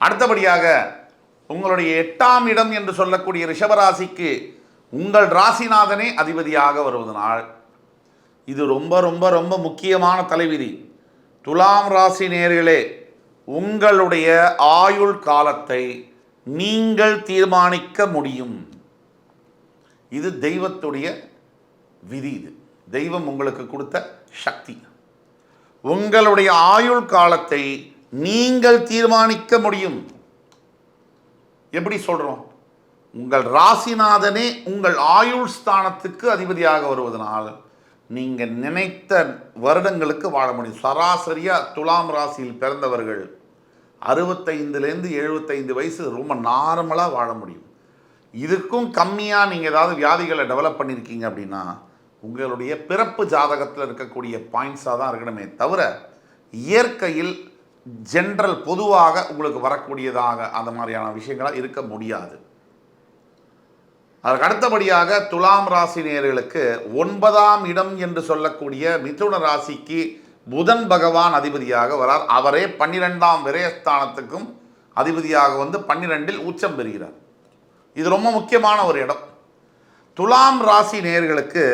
அடுத்தபடியாக உங்களுடைய 8ஆம் இடம் என்று சொல்லக்கூடிய ரிஷபராசிக்கு உங்கள் ராசிநாதனே அதிபதியாக வருவதனால் இது ரொம்ப ரொம்ப ரொம்ப முக்கியமான தலைவிதி. துலாம் ராசி நேயர்களே, உங்களுடைய ஆயுள் காலத்தை நீங்கள் தீர்மானிக்க முடியும். இது தெய்வத்துடைய விதி. இது தெய்வம் உங்களுக்கு கொடுத்த சக்தி. உங்களுடைய ஆயுள் காலத்தை நீங்கள் தீர்மானிக்க முடியும். எப்படி சொல்றோம்? உங்கள் ராசிநாதனே உங்கள் ஆயுள் ஸ்தானத்துக்கு அதிபதியாக வருவதனால் நீங்கள் நினைத்த வருடங்களுக்கு வாழ முடியும். சராசரியாக துலாம் ராசியில் பிறந்தவர்கள் 65லேருந்து 75 வயசு ரொம்ப நார்மலாக வாழ முடியும். இதுக்கும் கம்மியாக நீங்கள் ஏதாவது வியாதிகளை டெவலப் பண்ணியிருக்கீங்க அப்படின்னா உங்களுடைய பிறப்பு ஜாதகத்தில் இருக்கக்கூடிய பாயிண்ட்ஸாக தான் இருக்கணுமே தவிர இயற்கையில் ஜென்ரல் பொதுவாக உங்களுக்கு வரக்கூடியதாக அந்த மாதிரியான விஷயங்களாக இருக்க முடியாது. அதற்கு அடுத்தபடியாக துலாம் ராசி நேயர்களுக்கு 9ஆம் இடம் என்று சொல்லக்கூடிய மிதுன ராசிக்கு புதன் பகவான் அதிபதியாக வரார். அவரே 12ஆம் விரயஸ்தானத்துக்கும் அதிபதியாக வந்து 12இல் உச்சம் பெறுகிறார். இது ரொம்ப முக்கியமான ஒரு இடம். துலாம் ராசி நேயர்களுக்கு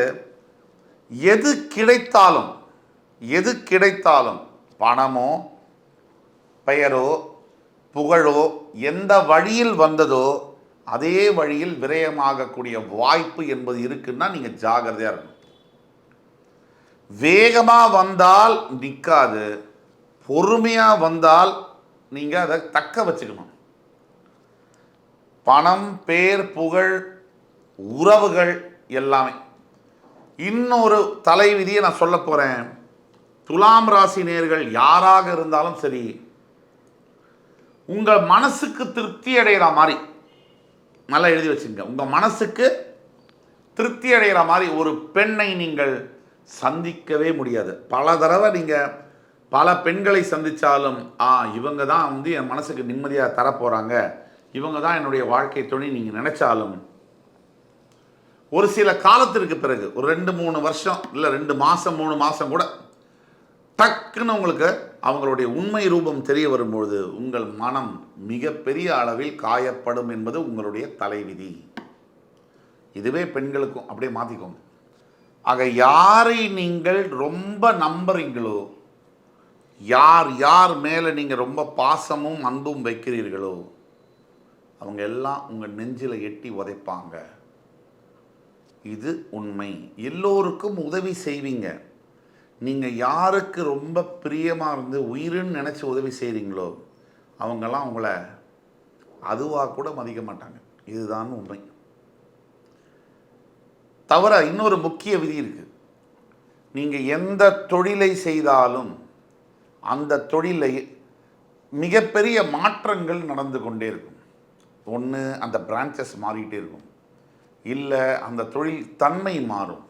எது கிடைத்தாலும் பணமோ பெயரோ புகழோ எந்த வழியில் வந்ததோ அதே வழியில் விரயமாகக்கூடிய வாய்ப்பு என்பது இருக்குன்னா நீங்கள் ஜாகிரதையாக இருக்கணும். வேகமாக வந்தால் நிற்காது, பொறுமையாக வந்தால் நீங்கள் அதை தக்க வச்சுக்கணும். பணம், பேர், புகழ், உறவுகள் எல்லாமே. இன்னொரு தலைவிதியை நான் சொல்ல போகிறேன். துலாம் ராசி நேயர்கள் யாராக இருந்தாலும் சரி, உங்கள் மனசுக்கு திருப்தி அடைகிற மாதிரி நல்லா எழுதி வச்சுங்க. உங்கள் மனசுக்கு திருப்தி அடைகிற மாதிரி ஒரு பெண்ணை நீங்கள் சந்திக்கவே முடியாது. பல தடவை நீங்கள் பல பெண்களை சந்தித்தாலும் இவங்க தான் வந்து என் மனசுக்கு நிம்மதியாக தரப்போகிறாங்க, இவங்க தான் என்னுடைய வாழ்க்கை துணை நீங்கள் நினைச்சாலும் ஒரு சில காலத்திற்கு பிறகு ஒரு 2-3 வருஷம் இல்லை 2 மாதம் 3 மாதம் கூட டக்குன்னு உங்களுக்கு அவங்களுடைய உண்மை ரூபம் தெரிய வரும்பொழுது உங்கள் மனம் மிகப்பெரிய அளவில் காயப்படும் என்பது உங்களுடைய தலைவிதி. இதுவே பெண்களுக்கும் அப்படியே மாற்றிக்கோங்க. ஆக யாரை நீங்கள் ரொம்ப நம்புறீங்களோ, யார் மேலே நீங்கள் ரொம்ப பாசமும் அன்பும் வைக்கிறீர்களோ அவங்க எல்லாம் உங்கள் நெஞ்சில் எட்டி உதைப்பாங்க. இது உண்மை. எல்லோருக்கும் உதவி செய்வீங்க. நீங்கள் யாருக்கு ரொம்ப பிரியமாக இருந்து உயிருன்னு நினச்சி உதவி செய்கிறீங்களோ அவங்கெல்லாம் உங்களை அதுவாக கூட மதிக்க மாட்டாங்க. இதுதான் உண்மை. தவிர இன்னொரு முக்கிய விதி இருக்குது. நீங்கள் எந்த தொழிலை செய்தாலும் அந்த தொழிலை மிகப்பெரிய மாற்றங்கள் நடந்து கொண்டே இருக்கும். ஒன்று அந்த பிரான்ச்சஸ் மாறிக்கிட்டே இருக்கும், இல்லை அந்த தொழில் தன்மை மாறும்,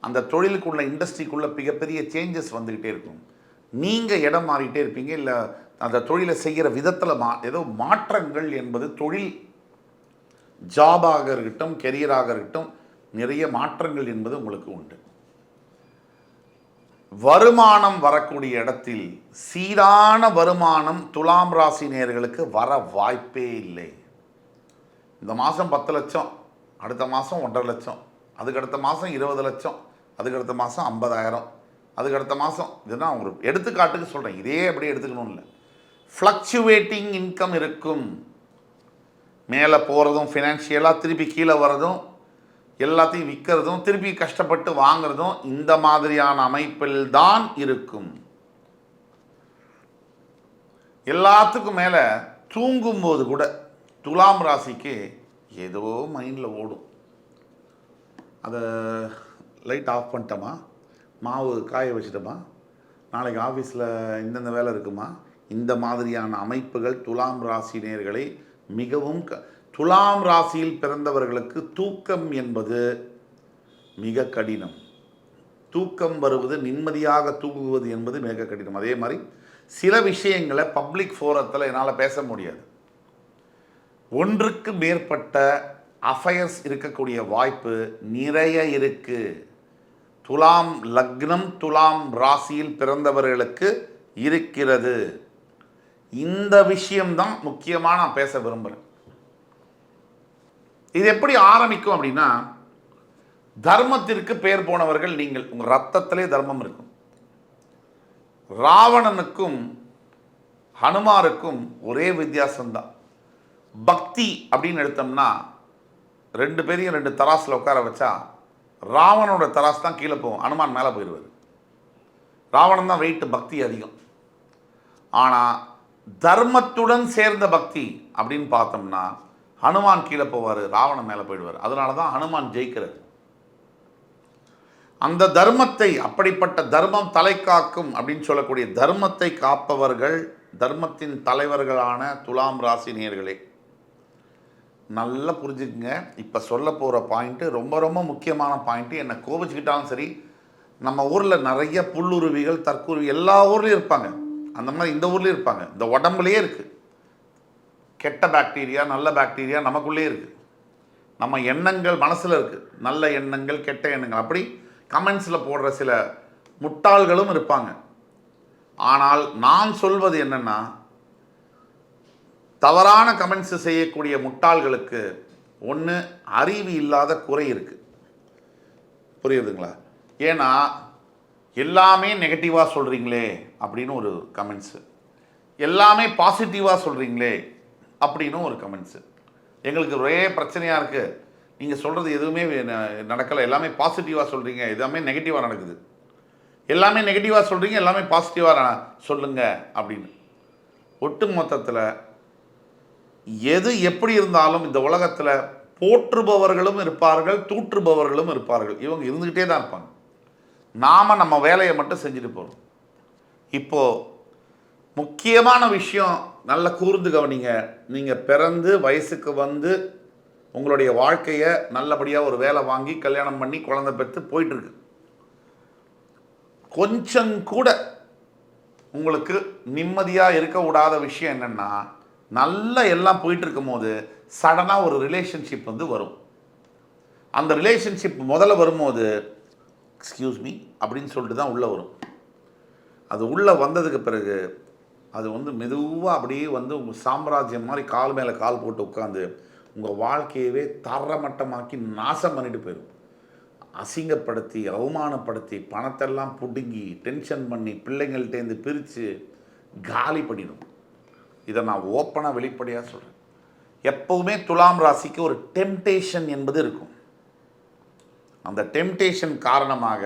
அந்த தொழிலுக்குள்ள இண்டஸ்ட்ரிக்குள்ள மிகப்பெரிய சேஞ்சஸ் வந்துக்கிட்டே இருக்கும். நீங்கள் இடம் மாறிட்டே இருப்பீங்க, இல்லை அந்த தொழிலை செய்கிற விதத்தில் ஏதோ மாற்றங்கள் என்பது தொழில் ஜாபாக இருக்கட்டும் கெரியராக இருக்கட்டும் நிறைய மாற்றங்கள் என்பது உங்களுக்கு உண்டு. வருமானம் வரக்கூடிய இடத்தில் சீரான வருமானம் துலாம் ராசி நேயர்களுக்கு வர வாய்ப்பே இல்லை. இந்த மாதம் 10 லட்சம், அடுத்த மாதம் 1.5 லட்சம், அதுக்கடுத்த மாதம் 20 லட்சம், அதுக்கடுத்த மாதம் 50,000, அதுக்கடுத்த மாதம். இதுதான் ஒரு எடுத்துக்காட்டுக்கு சொல்கிறேன். இதே அப்படியே எடுத்துக்கணும் இல்லை. ஃப்ளக்சுவேட்டிங் இன்கம் இருக்கும். மேலே போகிறதும் ஃபினான்ஷியலாக திருப்பி கீழே வர்றதும் எல்லாத்தையும் விற்கிறதும் திருப்பி கஷ்டப்பட்டு வாங்கிறதும் இந்த மாதிரியான அமைப்பில் தான் இருக்கும். எல்லாத்துக்கும் மேலே தூங்கும்போது கூட துலாம் ராசிக்கு ஏதோ மைண்டில் ஓடும். அதை லைட் ஆஃப் பண்ணிட்டோமா, மாவு காய வச்சிட்டோமா, நாளைக்கு ஆஃபீஸில் இந்தந்த வேலை இருக்குமா, இந்த மாதிரியான அமைப்புகள் துலாம் ராசி நேயர்களை மிகவும் துலாம் ராசியில் பிறந்தவர்களுக்கு தூக்கம் என்பது மிக கடினம். தூக்கம் வருவது, நிம்மதியாக தூங்குவது என்பது மிக கடினம். அதே மாதிரி சில விஷயங்களை பப்ளிக் ஃபோரத்தில் என்னால் பேச முடியாது. ஒன்றுக்கு மேற்பட்ட அஃபயர்ஸ் இருக்கக்கூடிய வாய்ப்பு நிறைய இருக்கு. துலாம் லக்னம் துலாம் ராசியில் பிறந்தவர்களுக்கு இருக்கிறது. இந்த விஷயம்தான் முக்கியமாக நான் பேச விரும்புகிறேன். இது எப்படி ஆரம்பிக்கும் அப்படின்னா, தர்மத்திற்கு பேர் போனவர்கள் நீங்கள். உங்கள் ரத்தத்திலே தர்மம் இருக்கும். ராவணனுக்கும் ஹனுமாருக்கும் ஒரே வித்தியாசம்தான். பக்தி அப்படின்னு எடுத்தோம்னா 2 பேரையும் 2 தராசில் உட்கார வச்சா ராவணனோட தராசு தான் கீழே போகும், ஹனுமான் மேலே போயிடுவார். ராவணன் தான் வெயிட், பக்தி அதிகம். ஆனால் தர்மத்துடன் சேர்ந்த பக்தி அப்படின்னு பார்த்தோம்னா ஹனுமான் கீழே போவார், ராவணன் மேலே போயிடுவார். அதனால தான் ஹனுமான் ஜெயிக்கிறார். அந்த தர்மத்தை, அப்படிப்பட்ட தர்மம் தலை காக்கும் அப்படின்னு சொல்லக்கூடிய தர்மத்தை காப்பவர்கள், தர்மத்தின் தலைவர்களான துலாம் ராசி நேயர்களே, நல்லா புரிஞ்சுக்குங்க. இப்போ சொல்ல போகிற பாயிண்ட்டு ரொம்ப ரொம்ப முக்கியமான பாயிண்ட்டு. என்னை கோபிச்சுக்கிட்டாலும் சரி, நம்ம ஊரில் நிறைய புல்லுருவிகள், தற்குருவி எல்லா ஊர்லேயும் இருப்பாங்க. அந்த மாதிரி இந்த ஊர்லேயும் இருப்பாங்க. இந்த உடம்புலேயே இருக்குது. கெட்ட பாக்டீரியா, நல்ல பாக்டீரியா நமக்குள்ளேயே இருக்குது. நம்ம எண்ணங்கள் மனசில் இருக்குது. நல்ல எண்ணங்கள், கெட்ட எண்ணங்கள், அப்படி கமெண்ட்ஸில் போடுற சில முட்டாள்களும் இருப்பாங்க. ஆனால் நான் சொல்வது என்னென்னா, தவறான கமெண்ட்ஸ் செய்யக்கூடிய முட்டாள்களுக்கு ஒன்று அறிவு இல்லாத குறை இருக்குது. புரியுதுங்களா? ஏன்னா எல்லாமே நெகட்டிவாக சொல்கிறீங்களே அப்படின்னு ஒரு கமெண்ட்ஸு, எல்லாமே பாசிட்டிவாக சொல்கிறீங்களே அப்படின்னு ஒரு கமெண்ட்ஸு. எங்களுக்கு ஒரே பிரச்சனையாக இருக்குது, நீங்கள் சொல்கிறது எதுவுமே நடக்கலை, எல்லாமே பாசிட்டிவாக சொல்கிறீங்க, எல்லாமே நெகட்டிவாக நடக்குது, எல்லாமே நெகட்டிவாக சொல்கிறீங்க, எல்லாமே பாசிட்டிவாக சொல்லுங்கள் அப்படின்னு. ஒட்டு மொத்தத்தில் எது எப்படி இருந்தாலும் இந்த உலகத்தில் போற்றுபவர்களும் இருப்பார்கள், தூற்றுபவர்களும் இருப்பார்கள். இவங்க இருந்துக்கிட்டே தான் இருப்பாங்க. நாம் நம்ம வேலையை மட்டும் செஞ்சுட்டு போகிறோம். இப்போது முக்கியமான விஷயம் நல்ல கூர்ந்து கவனிங்க. நீங்கள் பிறந்து வயசுக்கு வந்து உங்களுடைய வாழ்க்கையை நல்லபடியாக ஒரு வேலை வாங்கி கல்யாணம் பண்ணி குழந்தை பெற்று போயிட்டுருக்கு. கொஞ்சம் கூட உங்களுக்கு நிம்மதியாக இருக்க விடாத விஷயம் என்னென்னா, நல்லா எல்லாம் போயிட்டு இருக்கும் போது சடனாக ஒரு ரிலேஷன்ஷிப் வந்து வரும். அந்த ரிலேஷன்ஷிப் முதல்ல வரும்போது எக்ஸ்கியூஸ் மீ அப்படின்னு சொல்லிட்டு தான் உள்ளே வரும். அது உள்ளே வந்ததுக்கு பிறகு அது வந்து மெதுவாக அப்படியே வந்து உங்கள் சாம்ராஜ்யம் மாதிரி கால் மேலே கால் போட்டு உட்காந்து உங்கள் வாழ்க்கையவே தரமட்டமாக்கி நாசம் பண்ணிட்டு போயிடும். அசிங்கப்படுத்தி, அவமானப்படுத்தி, பணத்தெல்லாம் பிடுங்கி, டென்ஷன் பண்ணி, பிள்ளைங்கள்டேருந்து பிரித்து காலி பண்ணிடும். இதை நான் ஓப்பனாக வெளிப்படையாக சொல்கிறேன். எப்போவுமே துலாம் ராசிக்கு ஒரு டெம்டேஷன் என்பது இருக்கும். அந்த டெம்டேஷன் காரணமாக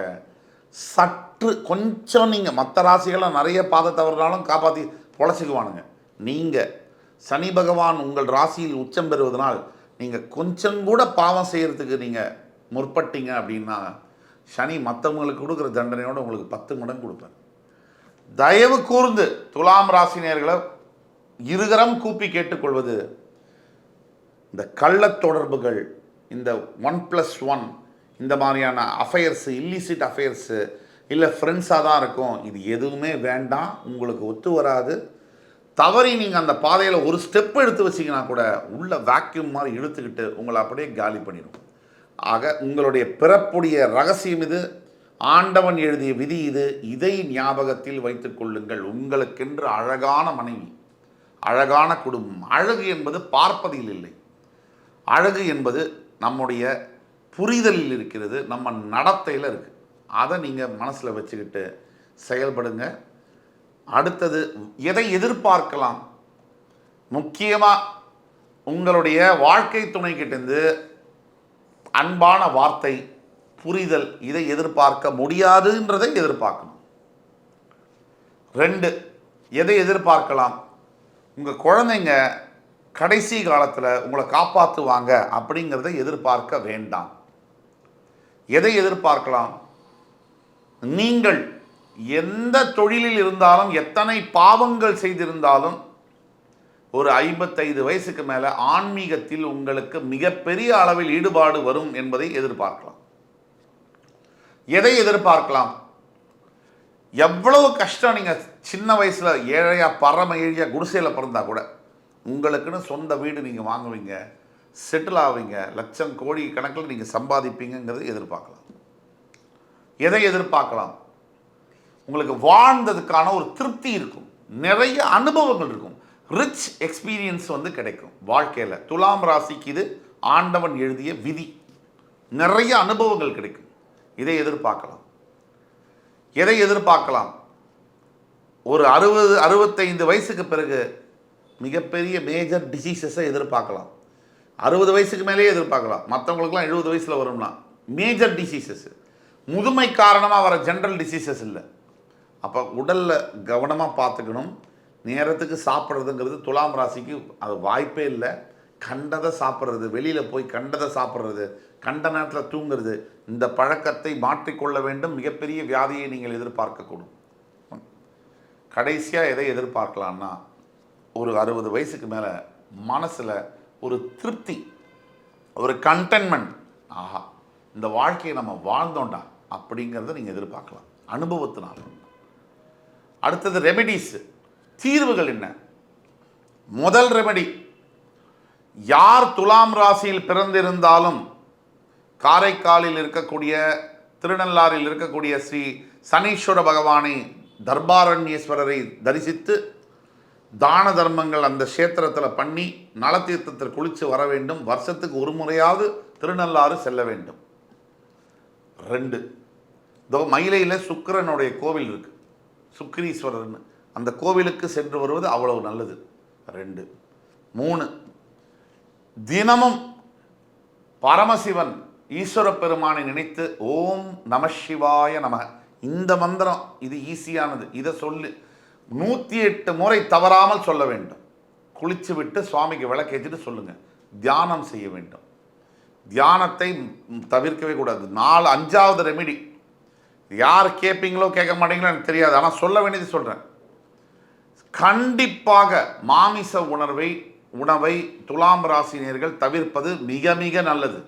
சற்று கொஞ்சம் நீங்கள் மற்ற ராசிகளாக நிறைய பாத தவறுனாலும் காப்பாற்றி பொழைச்சிக்குவானுங்க. நீங்கள் சனி பகவான் உங்கள் ராசியில் உச்சம் பெறுவதனால் நீங்கள் கொஞ்சம் கூட பாவம் செய்கிறதுக்கு நீங்கள் முற்பட்டீங்க அப்படின்னா சனி மற்றவங்களுக்கு கொடுக்குற தண்டனையோடு உங்களுக்கு 10 மடங்கு கொடுப்பார். தயவு கூர்ந்து துலாம் ராசினியர்களை இருகரம் கூப்பி கேட்டுக்கொள்வது, இந்த கள்ளத் தொடர்புகள், இந்த 1+1 இந்த மாதிரியான அஃபையர்ஸு, இல்லிசிட் அஃபையர்ஸு, இல்லை ஃப்ரெண்ட்ஸாக தான் இருக்கும், இது எதுவுமே வேண்டாம். உங்களுக்கு ஒத்து வராது. தவறி நீங்கள் அந்த பாதையில் ஒரு ஸ்டெப் எடுத்து வச்சிங்கன்னா கூட உள்ள வேக்யூம் மாதிரி இழுத்துக்கிட்டு உங்களை அப்படியே காலி பண்ணிடும். ஆக உங்களுடைய பிறப்புடைய ரகசியம் இது, ஆண்டவன் எழுதிய விதி இது. இதை ஞாபகத்தில் வைத்துக் கொள்ளுங்கள். உங்களுக்கென்று அழகான மனைவி, அழகான குடும்பம். அழகு என்பது பார்ப்பதில் இல்லை, அழகு என்பது நம்முடைய புரிதலில் இருக்கிறது, நம்ம நடத்தையில் இருக்குது. அதை நீங்கள் மனசில் வச்சுக்கிட்டு செயல்படுங்க. அடுத்தது எதை எதிர்பார்க்கலாம்? முக்கியமாக உங்களுடைய வாழ்க்கை துணைக்கிட்டேருந்து அன்பான வார்த்தை, புரிதல், இதை எதிர்பார்க்க முடியாதுன்றதை எதிர்பார்க்கணும். 2, எதை எதிர்பார்க்கலாம்? உங்கள் குழந்தைங்க கடைசி காலத்தில் உங்களை காப்பாற்றுவாங்க அப்படிங்கிறத எதிர்பார்க்க வேண்டாம். எதை எதிர்பார்க்கலாம்? நீங்கள் எந்த தொழிலில் இருந்தாலும், எத்தனை பாவங்கள் செய்திருந்தாலும், ஒரு 55 வயசுக்கு மேலே ஆன்மீகத்தில் உங்களுக்கு மிகப்பெரிய அளவில் ஈடுபாடு வரும் என்பதை எதிர்பார்க்கலாம். எதை எதிர்பார்க்கலாம்? எவ்வளவு கஷ்டம் நீங்கள் சின்ன வயசில் ஏழையாக, பரம ஏழையாக குடிசையில் பிறந்தா கூட உங்களுக்குன்னு சொந்த வீடு நீங்கள் வாங்குவீங்க, செட்டில் ஆவீங்க, லட்சம் கோடி கணக்கில் நீங்கள் சம்பாதிப்பீங்கிறத எதிர்பார்க்கலாம். எதை எதிர்பார்க்கலாம்? உங்களுக்கு வாழ்ந்ததுக்கான ஒரு திருப்தி இருக்கும். நிறைய அனுபவங்கள் இருக்கும், ரிச் எக்ஸ்பீரியன்ஸ் வந்து கிடைக்கும் வாழ்க்கையில். துலாம் ராசிக்கு இது ஆண்டவன் எழுதிய விதி. நிறைய அனுபவங்கள் கிடைக்கும். இதை எதிர்பார்க்கலாம். எதை எதிர்பார்க்கலாம்? ஒரு 60-65 வயசுக்கு பிறகு மிகப்பெரிய மேஜர் டிசீசஸை எதிர்பார்க்கலாம். 60 வயசுக்கு மேலேயே எதிர்பார்க்கலாம். மற்றவங்களுக்குலாம் 70 வயசில் வரும்னா மேஜர் டிசீசஸ். முதுமை காரணமாக வர ஜென்ரல் டிசீசஸ் இல்லை. அப்போ உடலில் கவனமாக பார்த்துக்கணும். நேரத்துக்கு சாப்பிட்றதுங்கிறது துலாம் ராசிக்கு அது வாய்ப்பே இல்லை. கண்டதை சாப்பிட்றது, வெளியில் போய் கண்டதை சாப்பிட்றது, கண்ட நேரத்தில் தூங்குறது, இந்த பழக்கத்தை மாற்றிக்கொள்ள வேண்டும். மிகப்பெரிய வியாதியை நீங்கள் எதிர்பார்க்கக்கூடும். கடைசியாக எதை எதிர்பார்க்கலான்னா, ஒரு 60 வயசுக்கு மேலே மனசில் ஒரு திருப்தி, ஒரு கண்டென்மெண்ட். ஆஹா, இந்த வாழ்க்கையை நம்ம வாழ்ந்தோண்டா அப்படிங்கிறத நீங்கள் எதிர்பார்க்கலாம் அனுபவத்தினால. அடுத்தது ரெமெடிஸ், தீர்வுகள் என்ன? முதல் ரெமெடி, யார் துலாம் ராசியில் பிறந்திருந்தாலும் காரைக்காலில் இருக்கக்கூடிய, திருநள்ளாறில் இருக்கக்கூடிய ஸ்ரீ சனீஸ்வர பகவானை, தர்பாரண்யேஸ்வரரை தரிசித்து தான தர்மங்கள் அந்த கஷேத்திரத்தில் பண்ணி நலத்தீர்த்தத்தில் குளித்து வர வேண்டும். வருஷத்துக்கு ஒரு முறையாவது திருநள்ளாறு செல்ல வேண்டும். 2, இதோ மயிலையில் சுக்கிரனுடைய கோவில் இருக்குது, சுக்கிரீஸ்வரர்னு, அந்த கோவிலுக்கு சென்று வருவது அவ்வளவு நல்லது. 2. 3, தினமும் பரமசிவன் ஈஸ்வர பெருமானை நினைத்து ஓம் நம சிவாய நம, இந்த மந்திரம் இது ஈஸியானது, இதை சொல்லு 108 முறை தவறாமல் சொல்ல வேண்டும். குளிச்சு விட்டு சுவாமிக்கு விளக்கேற்றிட்டு சொல்லுங்கள். தியானம் செய்ய வேண்டும். தியானத்தை தவிர்க்கவே கூடாது. 5வது ரெமிடி, யார் கேட்பீங்களோ கேட்க மாட்டீங்களோ எனக்கு தெரியாது, ஆனால் சொல்ல வேண்டியது சொல்கிறேன். கண்டிப்பாக மாமிச உணவை துலாம் ராசினியர்கள் தவிர்ப்பது மிக மிக நல்லது.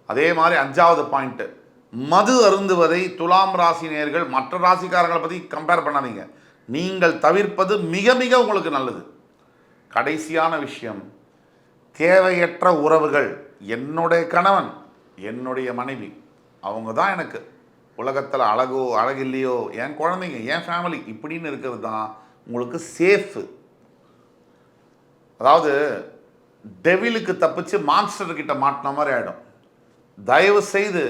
அதே மாதிரி 5வது பாயிண்ட்டு, மது அருந்துவதை துலாம் ராசினியர்கள் மற்ற ராசிக்காரங்களை பற்றி கம்பேர் பண்ணாதீங்க, நீங்கள் தவிர்ப்பது மிக மிக உங்களுக்கு நல்லது. கடைசியான விஷயம், தேவையற்ற உறவுகள். என்னுடைய கணவன், என்னுடைய மனைவி, அவங்க தான் எனக்கு உலகத்தில் அழகில்லையோ, என் குழந்தைங்க, என் ஃபேமிலி இப்படின்னு இருக்கிறது தான் உங்களுக்கு சேஃபு. அதாவது டெவிலுக்கு தப்பிச்சு மான்ஸ்டர்கிட்ட மாட்டின மாதிரி ஆகிடும். தயவு செய்து,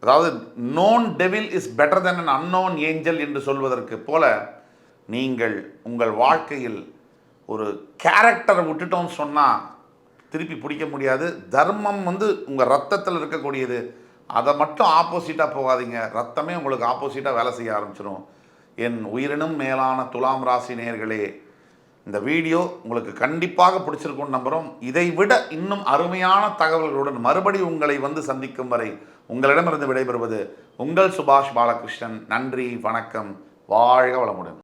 அதாவது known devil is better then an unknown angel என்று சொல்வதற்கு போல, நீங்கள் உங்கள் வாழ்க்கையில் ஒரு கேரக்டரை விட்டுட்டோம்னு சொன்னால் திருப்பி பிடிக்க முடியாது. தர்மம் வந்து உங்கள் ரத்தத்தில் இருக்கக்கூடியது, அதை மட்டும் ஆப்போசிட்டாக போகாதீங்க. ரத்தமே உங்களுக்கு ஆப்போசிட்டாக வேலை செய்ய ஆரம்பிச்சிடும். என் உயிரினும் மேலான துலாம் ராசி நேயர்களே, இந்த வீடியோ உங்களுக்கு கண்டிப்பாக பிடிச்சிருக்கும்னு நம்புகிறோம். இதை விட இன்னும் அருமையான தகவல்களுடன் மறுபடியும் உங்களை வந்து சந்திக்கும் வரை உங்களிடமிருந்து விடைபெறுவது உங்கள் சுபாஷ் பாலகிருஷ்ணன். நன்றி, வணக்கம், வாழ்க வளமுடன்.